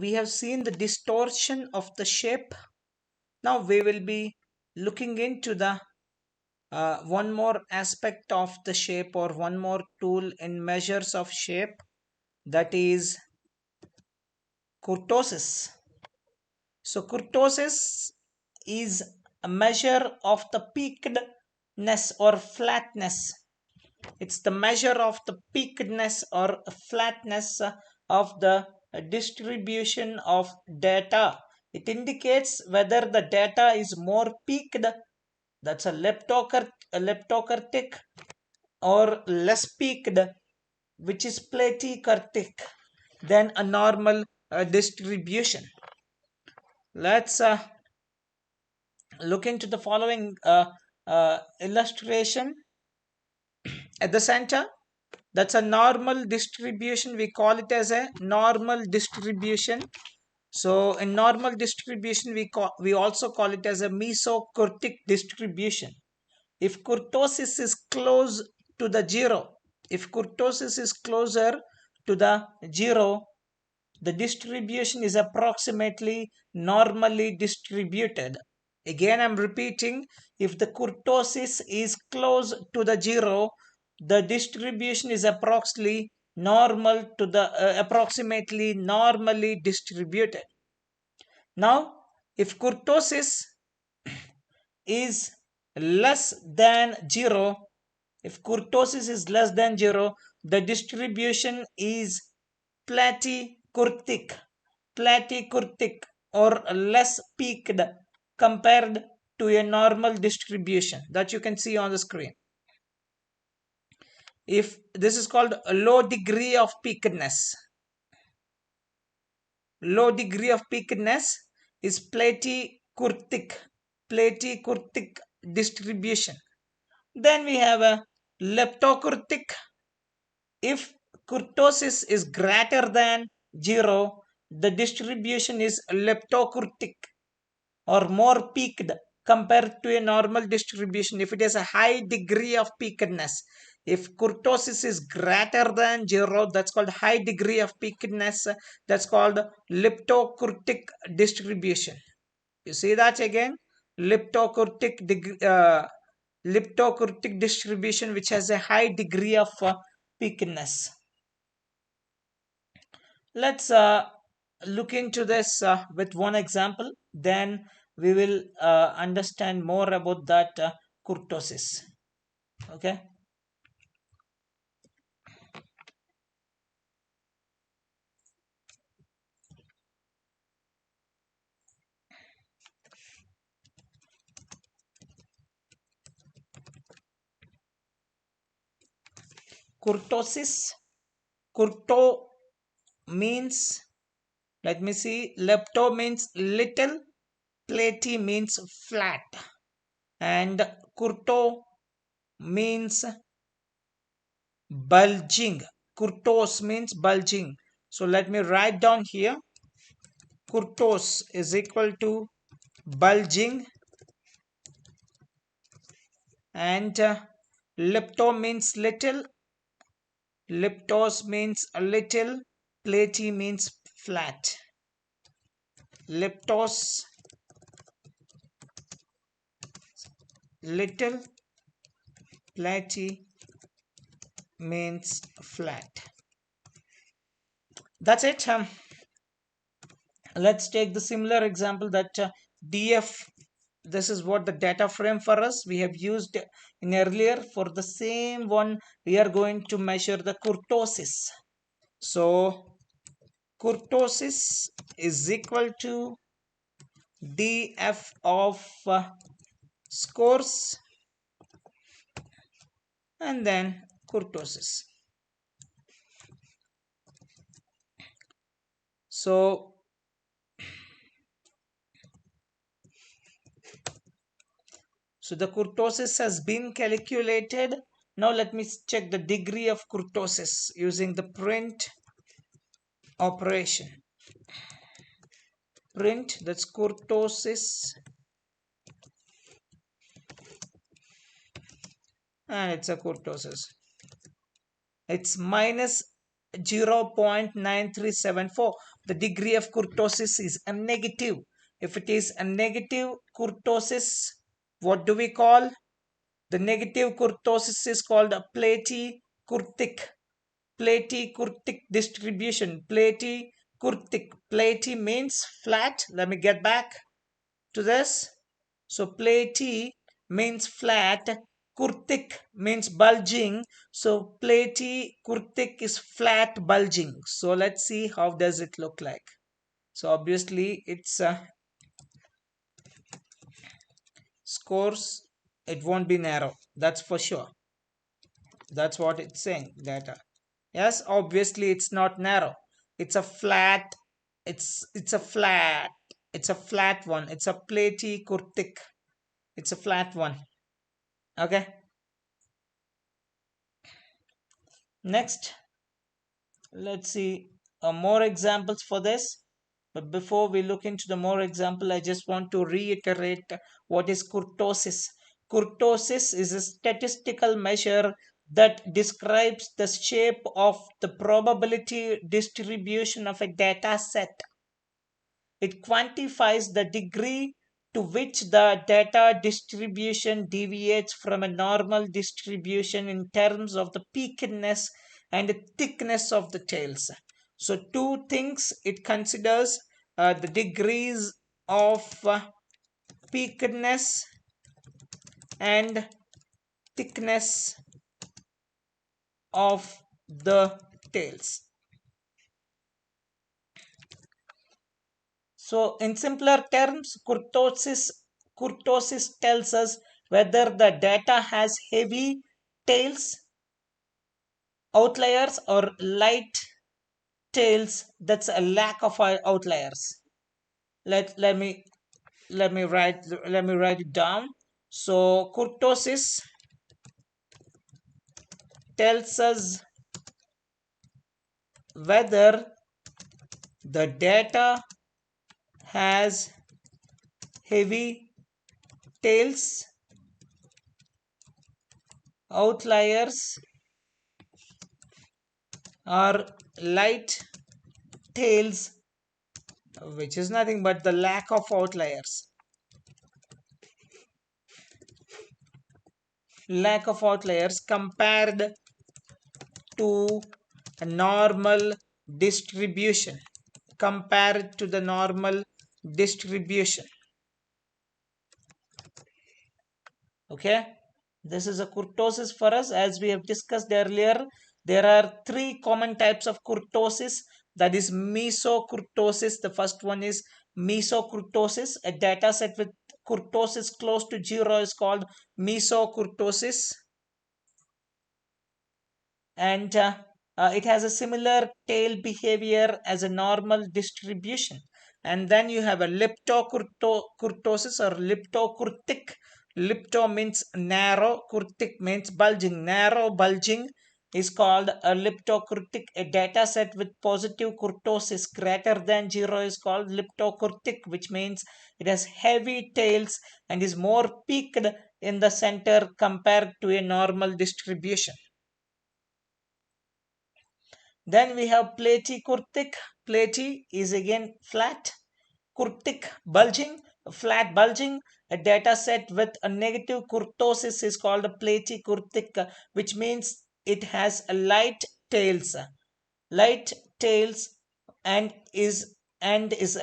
we have seen the distortion of the shape. Now we will be looking into the one more aspect of the shape, or one more tool in measures of shape, that is kurtosis. So kurtosis is a measure of the peakedness or flatness. It's the measure of the peakedness or flatness of the distribution of data. It indicates whether the data is more peaked, that's a leptokurtic, or less peaked, which is platykurtic, than a normal distribution. Let's look into the following illustration. At the center, that's a normal distribution. We call it as a normal distribution. So in normal distribution, we also call it as a mesokurtic distribution. If kurtosis is close to the zero, if kurtosis is closer to the zero, the distribution is approximately normally distributed. Again, I'm repeating, if the kurtosis is close to the zero, the distribution is approximately normally distributed. Now, if kurtosis is less than zero, if kurtosis is less than zero, the distribution is platykurtic, or less peaked compared to a normal distribution that you can see on the screen. If this is called a low degree of peakedness, low degree of peakedness is platykurtic distribution. Then we have a leptokurtic. If kurtosis is greater than zero, the distribution is leptokurtic, or more peaked compared to a normal distribution if it has a high degree of peakedness. If kurtosis is greater than zero, that's called high degree of peakedness. That's called leptokurtic distribution. You see that again? Leptokurtic distribution which has a high degree of peakedness. Let's look into this with one example, then we will understand more about that kurtosis. Okay. Kurtosis. Kurto means, let me see, lepto means little, platy means flat, and kurto means bulging. Kurtos means bulging. So let me write down here. Kurtos is equal to bulging, and lepto means little, leptos means a little, platy means flat. Leptos little, platy means flat. That's it. Let's take the similar example that df, this is what the data frame for us we have used in earlier. For the same one, we are going to measure the kurtosis. So kurtosis is equal to df of scores and then kurtosis. So the kurtosis has been calculated. Now let me check the degree of kurtosis using the print operation. Print, that's kurtosis, and it's a kurtosis. It's minus 0.9374. the degree of kurtosis is a negative. If it is a negative kurtosis, what do we call? The negative kurtosis is called a platy-kurtic. Platy-kurtic distribution. Platy-kurtic. Platy means flat. Let me get back to this. So platy means flat. Kurtic means bulging. So platy kurtic is flat bulging. So let's see how does it look like. So obviously it's scores. It won't be narrow. That's for sure. That's what it's saying. Data. Yes, obviously it's not narrow. It's a flat. It's a flat. It's a flat one. It's a platy kurtic. It's a flat one. Okay. Next, let's see more examples for this. But before we look into the more example, I just want to reiterate what is kurtosis. Kurtosis is a statistical measure that describes the shape of the probability distribution of a data set. It quantifies the degree to which the data distribution deviates from a normal distribution in terms of the peakedness and thickness of the tails. So, two things it considers: the degrees of peakedness and thickness of the tails. So, in simpler terms, kurtosis tells us whether the data has heavy tails, outliers, or light tails. That's a lack of outliers. Let me write it down. So, kurtosis tells us whether the data has heavy tails, outliers, or light tails, which is nothing but the lack of outliers. Lack of outliers compared to a normal distribution. Compared to the normal distribution. Okay, this is a kurtosis for us. As we have discussed earlier, there are three common types of kurtosis. That is mesokurtosis. The first one is mesokurtosis. A data set with kurtosis close to 0 is called mesokurtosis. And it has a similar tail behavior as a normal distribution. And then you have a leptokurtosis or leptokurtic. Lepto means narrow, kurtic means bulging. Narrow bulging is called a leptokurtic. A data set with positive kurtosis greater than 0 is called leptokurtic, which means it has heavy tails and is more peaked in the center compared to a normal distribution. Then we have platy kurtic. Platy is again flat. Kurtic bulging, flat bulging. A data set with a negative kurtosis is called a platy kurtic, which means it has a light tails. Light tails and is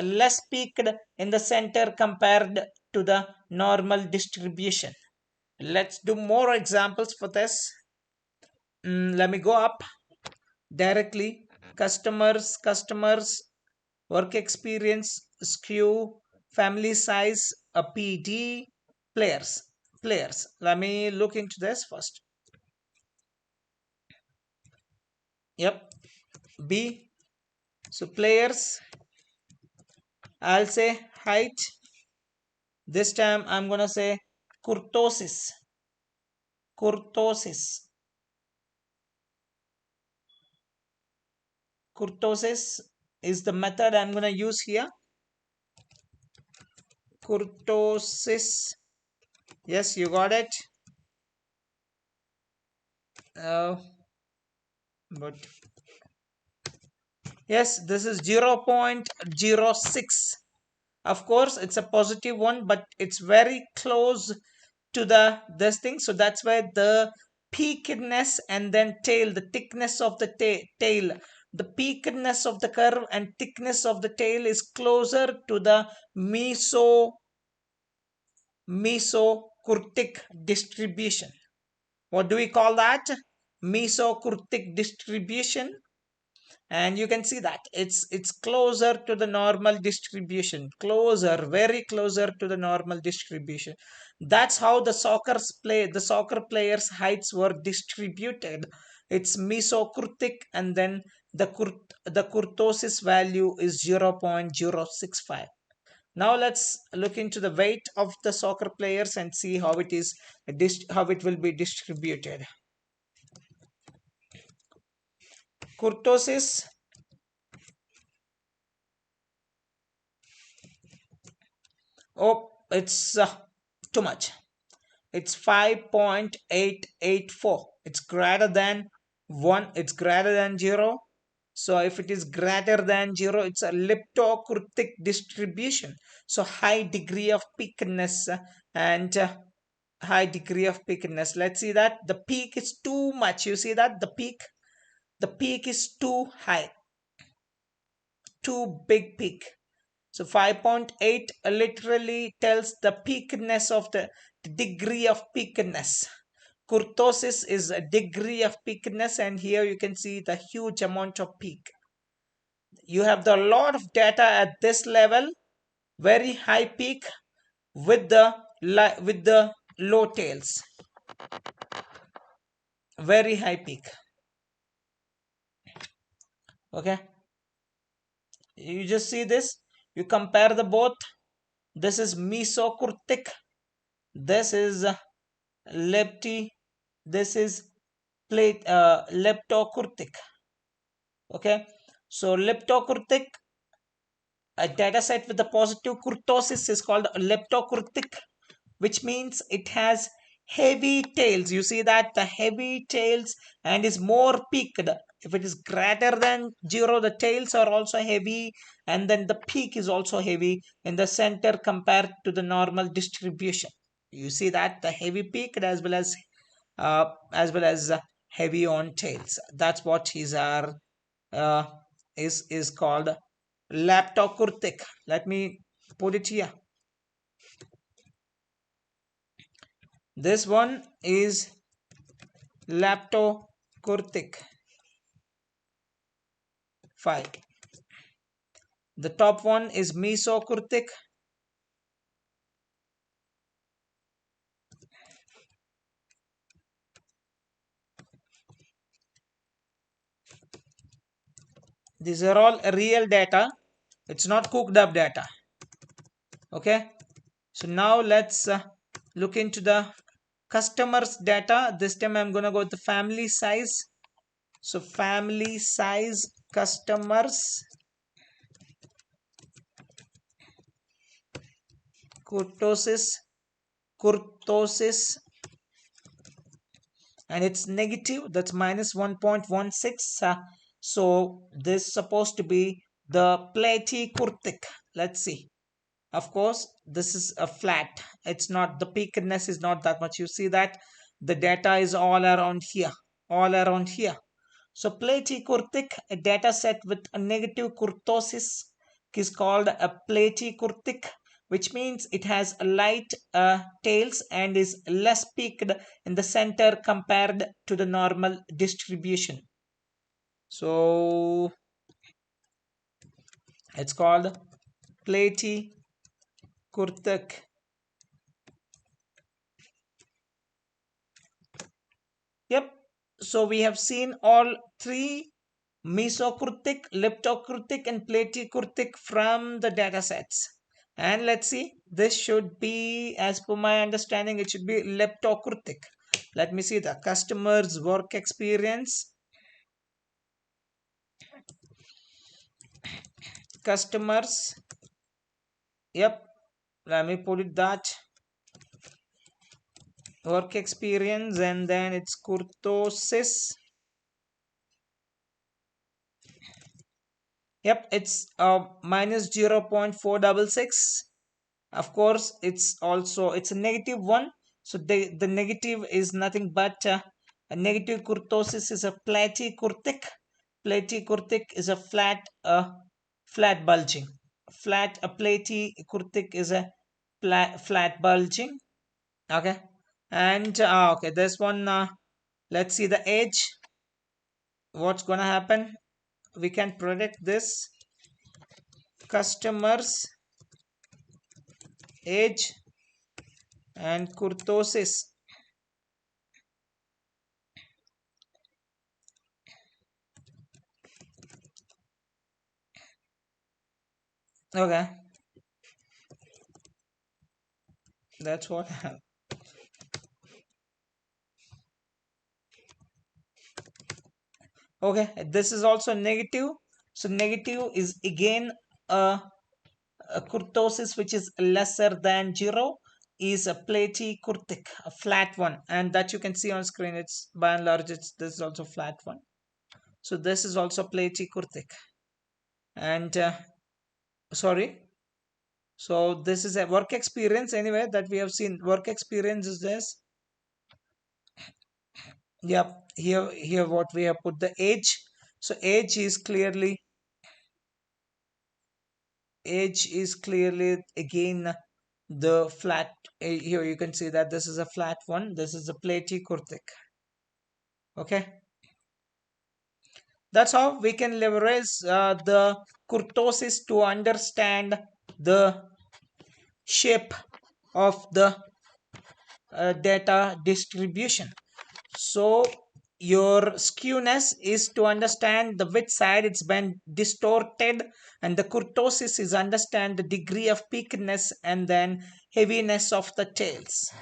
less peaked in the center compared to the normal distribution. Let's do more examples for this. Let me go up directly. Customers, work experience, skew, family size, a PD, players. Let me look into this first. Yep, B. So players, I'll say height. This time I'm gonna say kurtosis. Kurtosis is the method I'm gonna use here. Kurtosis. Yes, you got it. But Yes, this is 0.06. Of course, it's a positive one, but it's very close to the this thing. So that's why the peakedness and then tail, the thickness of the tail, the peakedness of the curve and thickness of the tail is closer to the mesokurtic distribution. What do we call that? Mesokurtic distribution. And you can see that it's closer to the normal distribution, closer, very closer to the normal distribution. That's how the soccer players heights were distributed. It's mesokurtic, and then the kurtosis value is 0.065. Now let's look into the weight of the soccer players and see how it is how it will be distributed. Kurtosis. Oh, it's too much. It's 5.884. It's greater than 1. It's greater than 0. So if it is greater than 0, it's a leptokurtic distribution. So high degree of peakness and high degree of peakness. Let's see that the peak is too much. You see that the peak is too high, too big peak. So 5.8 literally tells the peakness of the degree of peakness. Kurtosis is a degree of peakness, and here you can see the huge amount of peak. You have the lot of data at this level, very high peak with the low tails, very high peak. Okay, you just see this. You compare the both. This is mesokurtic. This is lepti. This is leptokurtic. Okay, so leptokurtic, a data set with the positive kurtosis is called leptokurtic, which means it has heavy tails. You see that the heavy tails and is more peaked. If it is greater than 0, the tails are also heavy, and then the peak is also heavy in the center compared to the normal distribution. You see that the heavy peaked as well as heavy on tails. That's what uh, is called leptokurtic. Let me put it here. This one is leptokurtic 5. The top one is mesokurtic. These are all real data. It's not cooked up data. Okay. So now let's look into the customers data. This time I'm gonna go with the family size. So family size customers, kurtosis, kurtosis, and it's negative. That's minus 1.16. So this is supposed to be the platykurtic. Let's see. Of course, this is a flat. It's not, the peakedness is not that much. You see that the data is all around here, all around here. So platykurtic, a data set with a negative kurtosis, is called a platykurtic, which means it has a light tails and is less peaked in the center compared to the normal distribution. So it's called platykurtic. Yep. So we have seen all three, mesokurtic, leptokurtic, and platykurtic, from the data sets. And let's see, this should be, as per my understanding, it should be leptokurtic. Let me see the customer's work experience. Customers. Yep. Let me put it that. Work experience, and then it's kurtosis. Yep, it's minus 0.466. Of course, it's a negative one. So the negative is nothing but a negative kurtosis is a platykurtic. Platykurtic is a flat bulging. A platykurtic is a flat bulging. Okay, and okay, this one. Let's see the age. What's gonna happen? We can predict this customers age and kurtosis. Okay, that's what. Okay, this is also negative. So negative is again a kurtosis which is lesser than 0 is a platykurtic, a flat one, and that you can see on screen. It's by and large, it's this is also flat one. So this is also platykurtic, and sorry. So this is a work experience anyway that we have seen. Work experience is this. Yep, here what we have put the age. So age is clearly again the flat. Here you can see that this is a flat one. This is a platykurtic. Okay, that's how we can leverage the kurtosis to understand the shape of the data distribution. So your skewness is to understand the which side it's been distorted, and the kurtosis is understand the degree of peakness and then heaviness of the tails.